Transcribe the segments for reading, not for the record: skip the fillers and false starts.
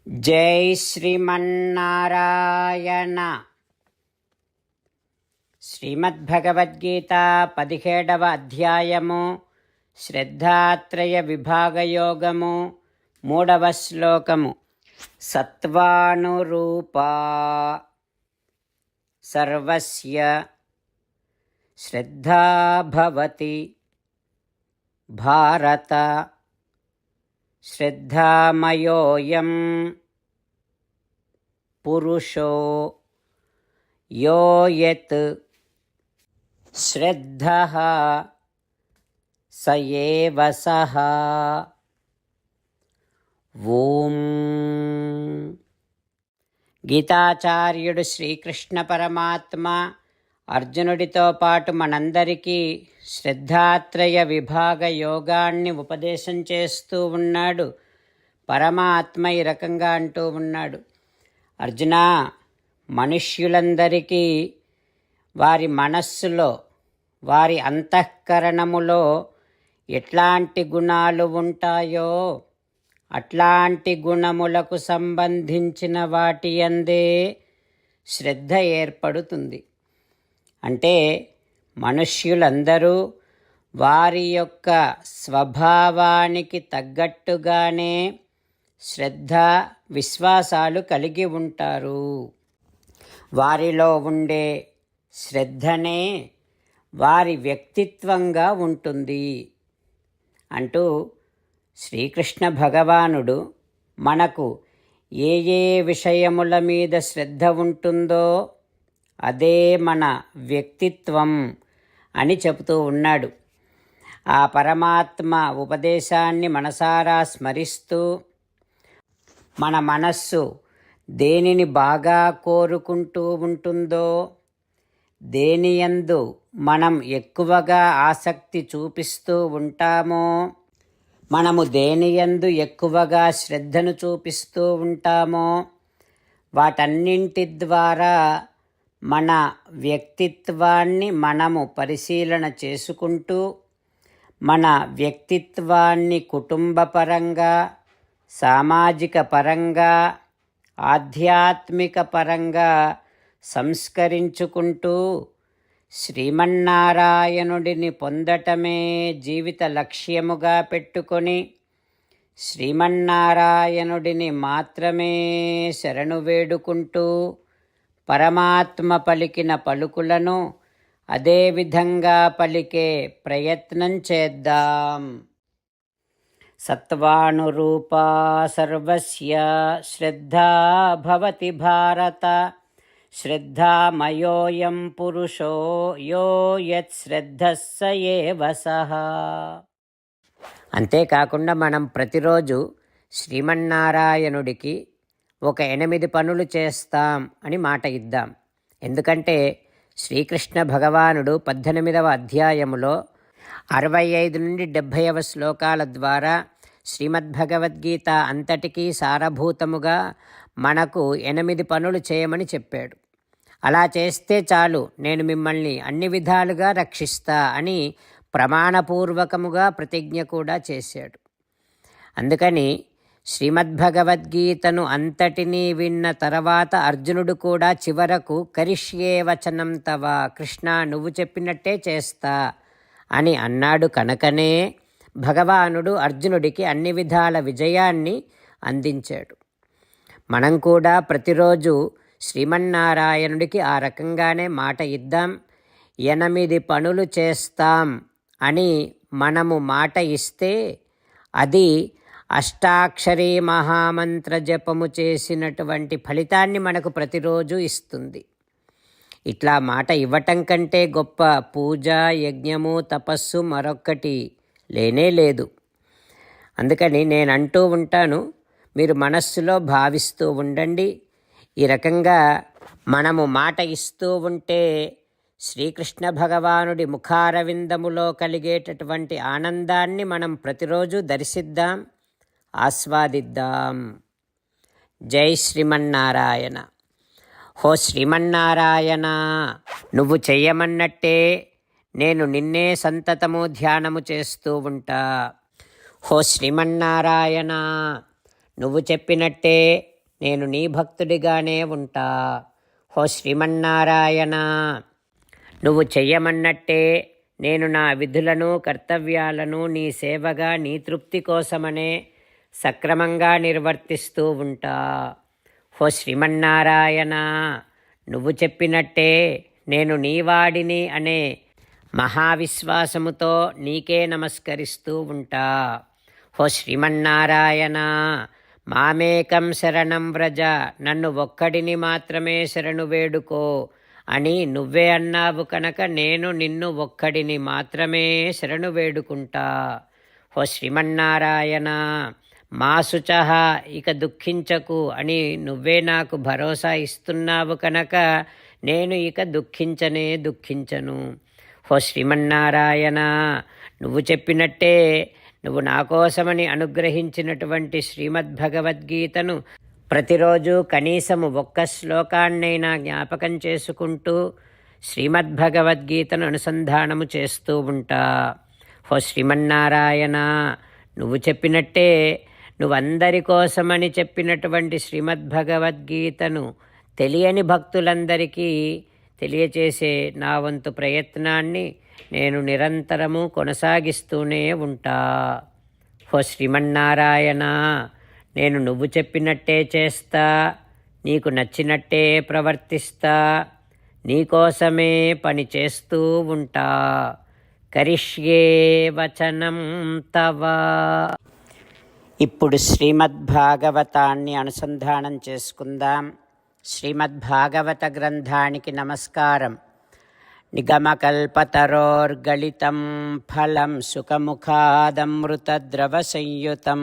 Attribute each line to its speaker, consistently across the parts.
Speaker 1: జై శ్రీమన్నారాయణ. శ్రీమద్భగవద్గీత 17వ అధ్యాయము శ్రద్ధాత్రయ విభాగయోగము 3వ శ్లోకము. సత్వానురూపా సర్వస్య శ్రద్ధా భవతి భారత శ్రద్ధామయోయం పురుషో యో యత్ శ్రద్ధః స ఏవ సః. ఓం. గీతాచార్యుడు శ్రీకృష్ణ పరమాత్మ అర్జునుడితో పాటు మనందరికీ శ్రద్ధాత్రయ విభాగ యోగాన్ని ఉపదేశం చేస్తూ ఉన్నాడు. పరమాత్మ ఈ రకంగా అంటూ ఉన్నాడు, అర్జునా, మనుష్యులందరికీ వారి మనస్సులో, వారి అంతఃకరణములో ఎట్లాంటి గుణాలు ఉంటాయో అట్లాంటి గుణములకు సంబంధించిన వాటి యందే శ్రద్ధ ఏర్పడుతుంది. అంటే మనుష్యులందరూ వారి యొక్క స్వభావానికి తగ్గట్టుగానే శ్రద్ధ విశ్వాసాలు కలిగి ఉంటారు. వారిలో ఉండే శ్రద్ధనే వారి వ్యక్తిత్వంగా ఉంటుంది అంటూ శ్రీకృష్ణ భగవానుడు మనకు ఏ ఏ విషయముల మీద శ్రద్ధ ఉంటుందో అదే మన వ్యక్తిత్వం అని చెబుతూ ఉన్నాడు. ఆ పరమాత్మ ఉపదేశాన్ని మనసారా స్మరిస్తూ మన మనస్సు దేనిని బాగా కోరుకుంటూ ఉంటుందో, దేనియందు మనం ఎక్కువగా ఆసక్తి చూపిస్తూ ఉంటామో, మనము దేనియందు ఎక్కువగా శ్రద్ధను చూపిస్తూ ఉంటామో వాటన్నింటి ద్వారా మన వ్యక్తిత్వాన్ని మనము పరిశీలన చేసుకుంటూ మన వ్యక్తిత్వాన్ని కుటుంబపరంగా, సామాజిక పరంగా, ఆధ్యాత్మిక పరంగా సంస్కరించుకుంటూ శ్రీమన్నారాయణుడిని పొందటమే జీవిత లక్ష్యముగా పెట్టుకొని శ్రీమన్నారాయణుడిని మాత్రమే శరణు వేడుకుంటూ పరమాత్మ పలికిన పలుకులను అదేవిధంగా పలికే ప్రయత్నం చేద్దాం. సత్వానురూపా సర్వస్య శ్రద్ధా భవతి భారత శ్రద్ధామయోయం పురుషో యో యత్ శ్రద్ధః స ఏవ సః. అంతేకాకుండా మనం ప్రతిరోజు శ్రీమన్నారాయణుడికి ఒక 8 పనులు చేస్తాం అని మాట ఇద్దాం. ఎందుకంటే శ్రీకృష్ణ భగవానుడు 18వ అధ్యాయములో 65 నుండి 70వ శ్లోకాల ద్వారా శ్రీమద్భగవద్గీత అంతటికీ సారభూతముగా మనకు 8 పనులు చేయమని చెప్పాడు. అలా చేస్తే చాలు, నేను మిమ్మల్ని అన్ని విధాలుగా రక్షిస్తా అని ప్రమాణపూర్వకముగా ప్రతిజ్ఞ కూడా చేశాడు. అందుకని శ్రీమద్భగవద్గీతను అంతటినీ విన్న తర్వాత అర్జునుడు కూడా చివరకు కరిష్యే వచనం తవ, కృష్ణ నువ్వు చెప్పినట్టే చేస్తా అని అన్నాడు. కనుకనే భగవానుడు అర్జునుడికి అన్ని విధాల విజయాన్ని అందించాడు. మనం కూడా ప్రతిరోజు శ్రీమన్నారాయణుడికి ఆ రకంగానే మాట ఇద్దాం. 8 పనులు చేస్తాం అని మనము మాట ఇస్తే అది అష్టాక్షరీ మహామంత్ర జపము చేసినటువంటి ఫలితాన్ని మనకు ప్రతిరోజు ఇస్తుంది. ఇట్లా మాట ఇవ్వటం కంటే గొప్ప పూజ, యజ్ఞము, తపస్సు మరొక్కటి లేనే లేదు. అందుకని నేను అంటూ ఉంటాను, మీరు మనస్సులో భావిస్తూ ఉండండి. ఈ రకంగా మనము మాట ఇస్తూ ఉంటే శ్రీకృష్ణ భగవానుడి ముఖారవిందములో కలిగేటటువంటి ఆనందాన్ని మనం ప్రతిరోజు దర్శిద్దాం, ఆస్వాదిద్దాం. జై శ్రీమన్నారాయణ. హో శ్రీమన్నారాయణ, నువ్వు చెయ్యమన్నట్టే నేను నిన్నే సంతతము ధ్యానము చేస్తూ ఉంటా. హో శ్రీమన్నారాయణ, నువ్వు చెప్పినట్టే నేను నీ భక్తుడిగానే ఉంటా. హో శ్రీమన్నారాయణ, నువ్వు చెయ్యమన్నట్టే నేను నా విధులను కర్తవ్యాలను నీ సేవగా నీ తృప్తి కోసమనే సక్రమంగా నిర్వర్తిస్తూ ఉంటా. హో శ్రీమన్నారాయణ, నువ్వు చెప్పినట్టే నేను నీవాడిని అనే మహావిశ్వాసముతో నీకే నమస్కరిస్తూ ఉంటా. హో శ్రీమన్నారాయణ, మామేకం శరణం వ్రజ, నన్ను ఒక్కడిని మాత్రమే శరణు వేడుకో అని నువ్వే అన్నావు కనుక నేను నిన్ను ఒక్కడిని మాత్రమే శరణు వేడుకుంటా. హో శ్రీమన్నారాయణ, మా శుచః, ఇక దుఃఖించకు అని నువ్వే నాకు భరోసా ఇస్తున్నావు కనుక నేను ఇక దుఃఖించను. హో శ్రీమన్నారాయణ, నువ్వు చెప్పినట్టే నువ్వు నా కోసమని అనుగ్రహించినటువంటి శ్రీమద్భగవద్గీతను ప్రతిరోజు కనీసము ఒక్క శ్లోకాన్నైనా జ్ఞాపకం చేసుకుంటూ శ్రీమద్భగవద్గీతను అనుసంధానము చేస్తూ ఉంటా. హో శ్రీమన్నారాయణ, నువ్వు చెప్పినట్టే నువ్వందరి కోసమని చెప్పినటువంటి శ్రీమద్భగవద్గీతను తెలియని భక్తులందరికీ తెలియచేసే నా వంతు ప్రయత్నాన్ని నేను నిరంతరము కొనసాగిస్తూనే ఉంటా. హో శ్రీమన్నారాయణ, నేను నువ్వు చెప్పినట్టే చేస్తా, నీకు నచ్చినట్టే ప్రవర్తిస్తా, నీకోసమే పని చేస్తూ ఉంటా. కరిష్యే వచనం తవ. ఇప్పుడు శ్రీమద్భాగవతాన్ని అనుసంధానం చేసుకుందాం. శ్రీమద్భాగవత గ్రంథానికి నమస్కారం. నిగమకల్పతరోర్గళితం ఫలం సుఖముఖాదమృతద్రవసంయుతం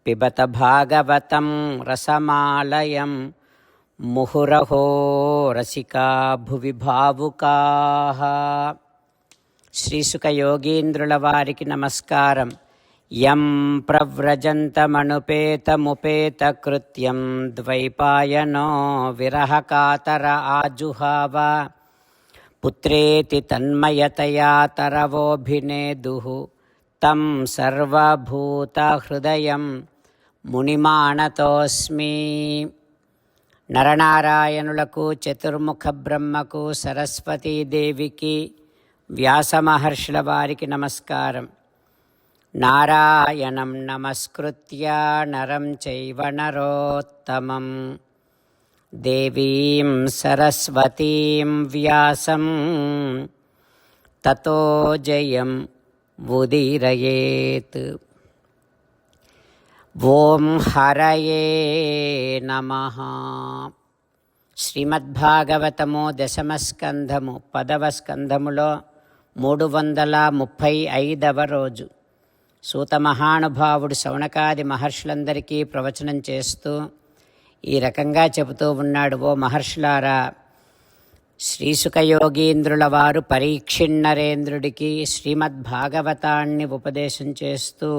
Speaker 1: పిబత భాగవతం రసమాలయం ముహురహో రసికా భువి భావుకాః. శ్రీసుఖ యోగీంద్రుల వారికి నమస్కారం. యం ప్రవ్రజంతమనుపేతముపేత కృత్యం ద్వైపాయనో విరహకాతర ఆజుహావ పుత్రేతి తన్మయతయా తరవోభినేదుః తం సర్వభూతహృదయం మునిమానతోస్మి. నరనారాయణులకు, చతుర్ముఖ బ్రహ్మకు, సరస్వతీదేవికి, వ్యాసమహర్షుల వారికి నమస్కారం. నారాయణం నమస్కృత్య నరం చైవ నరోత్తమం దేవీం సరస్వతీం వ్యాసం తతో జయం ఉదీరయేత్. ఓం హరయే నమః. శ్రీమద్భాగవతము దశమ స్కంధము 10వ స్కంధములో 335వ రోజు. సూత మహానుభావుడు శౌనకాది మహర్షులందరికీ ప్రవచనం చేస్తూ ఈ రకంగా చెబుతూ ఉన్నాడు. ఓ మహర్షులారా, శ్రీసుఖయోగీంద్రుల వారు పరీక్షిన్నరేంద్రుడికి శ్రీమద్భాగవతాన్ని ఉపదేశం చేస్తూ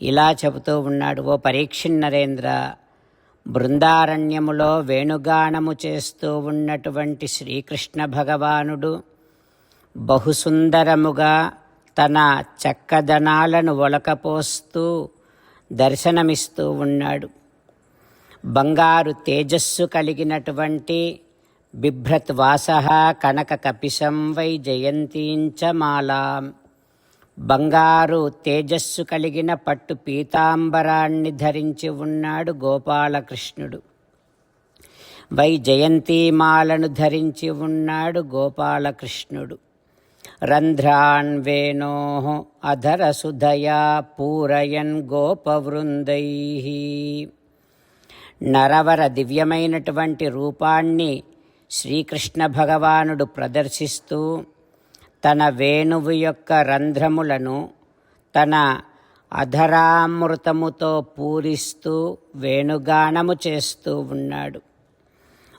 Speaker 1: ఇలా చెబుతూ ఉన్నాడు. ఓ పరీక్షిన్నరేంద్ర, బృందారణ్యములో వేణుగానము చేస్తూ ఉన్నటువంటి శ్రీకృష్ణ భగవానుడు బహుసుందరముగా తన చక్కదనాలను ఒలకపోస్తూ దర్శనమిస్తూ ఉన్నాడు. బంగారు తేజస్సు కలిగినటువంటి బిభ్రత్ వాసః కనక కపిశం వై జయంతీంచ మాలాం. బంగారు తేజస్సు కలిగిన పట్టు పీతాంబరాన్ని ధరించి ఉన్నాడు గోపాలకృష్ణుడు. వై జయంతిమాలను ధరించి ఉన్నాడు గోపాలకృష్ణుడు. రంధ్రాన్ వేణోః అధరసుధయా పూరయన్ గోపవృందైః. నరవర దివ్యమైనటువంటి రూపాన్ని శ్రీకృష్ణ భగవానుడు ప్రదర్శిస్తూ తన వేణువు యొక్క రంధ్రములను తన అధరామృతముతో పూరిస్తూ వేణుగానము చేస్తూ ఉన్నాడు.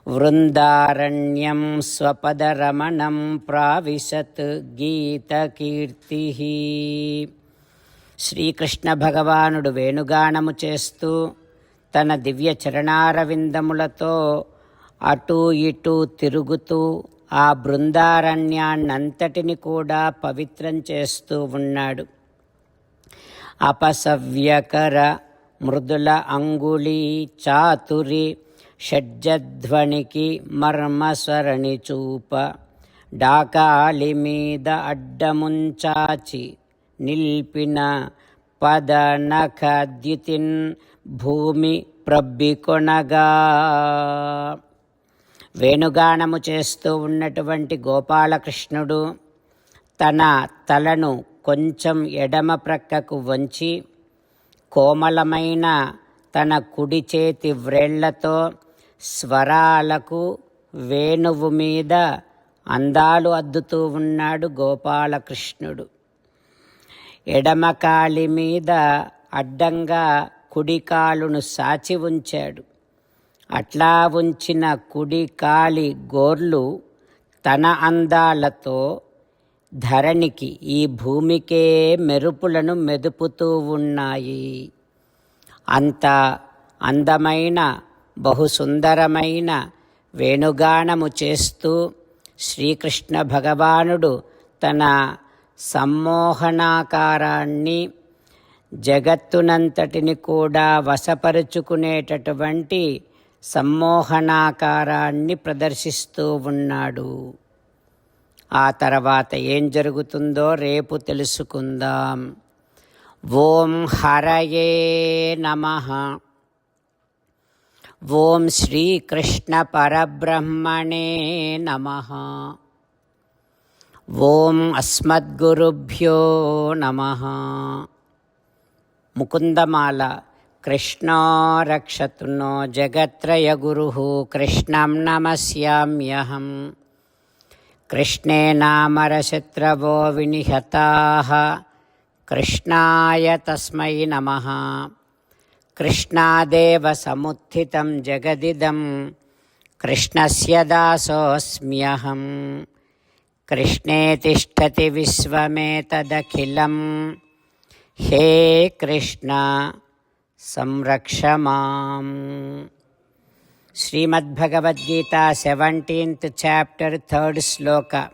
Speaker 1: వృందారణ్యం స్వపదరమణం ప్రావిశత్ గీతకీర్తి. శ్రీకృష్ణ భగవానుడు వేణుగానము చేస్తూ తన దివ్య చరణారవిందములతో అటూ ఇటూ తిరుగుతూ ఆ బృందారణ్యాన్నంతటిని కూడా పవిత్రం చేస్తూ ఉన్నాడు. అపసవ్యకర మృదుల అంగుళీ చాతురి షడ్జధ్వనికి మర్మసరణి చూప డాకాలి మీద అడ్డముంచాచి నిల్పిన పదనఖద్యుతిన్ భూమి ప్రబ్బికొనగా. వేణుగానము చేస్తూ ఉన్నటువంటి గోపాలకృష్ణుడు తన తలను కొంచెం ఎడమ ప్రక్కకు వంచి కోమలమైన తన కుడి చేతి వ్రేళ్లతో స్వరాలకు వేణువు మీద అందాలు అద్దుతూ ఉన్నాడు గోపాలకృష్ణుడు. ఎడమ కాలి మీద అడ్డంగా కుడి కాలును సాచి ఉంచాడు. అట్లా ఉంచిన కుడి కాలి గోర్లు తన అందాలతో ధరణికి, ఈ భూమికే మెరుపులను మెదుపుతూ ఉన్నాయి. అంత అందమైన బహుసుందరమైన వేణుగానము చేస్తూ శ్రీకృష్ణ భగవానుడు తన సమ్మోహనాకారాన్ని, జగత్తునంతటిని కూడా వశపరుచుకునేటటువంటి సమ్మోహనాకారాన్ని ప్రదర్శిస్తూ ఉన్నాడు. ఆ తర్వాత ఏం జరుగుతుందో రేపు తెలుసుకుందాం. ఓం హరయే నమః. ఓం శ్రీకృష్ణ పరబ్రహ్మణే నమః. ఓం అస్మద్గురుభ్యో నమః. ముకుందమాల. కృష్ణో రక్షతు నో జగత్రయగురుః కృష్ణం నమస్యామ్యహం. కృష్ణే నామరశత్రవో వినిహతాః కృష్ణాయ తస్మై నమః. కృష్ణాదేవ సముత్థితం జగదిదం కృష్ణస్య దాసోऽస్మ్యహం. కృష్ణే తిష్టతి విశ్వమేతదఖిలం. హే కృష్ణ సంరక్ష మాం. శ్రీమద్భగవద్గీత 17th chapter 3rd శ్లోక.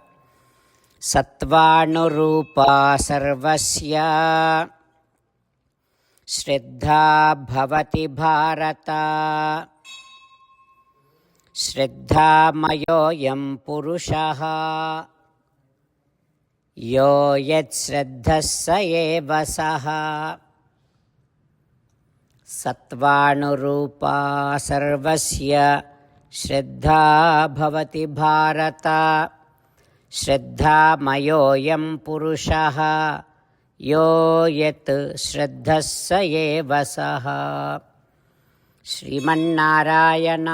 Speaker 1: సత్వానురూపా సర్వస్య శ్రద్ధా భవతి భారత. శ్రద్ధామయోऽయం పురుషః యో యత్శ్రద్ధః స ఏవ సః. సత్వానురూపా సర్వస్య శ్రద్ధా భవతి భారత. శ్రద్ధామయోऽయం పురుషః యో యత్ శ్రద్ధః స ఏవ సః. శ్రీమన్నారాయణ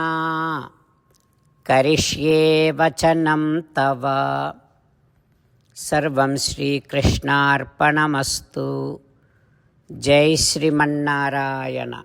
Speaker 1: కరిష్యే వచనం తవ. సర్వం శ్రీకృష్ణార్పణమస్తు. జై శ్రీమన్నారాయణ.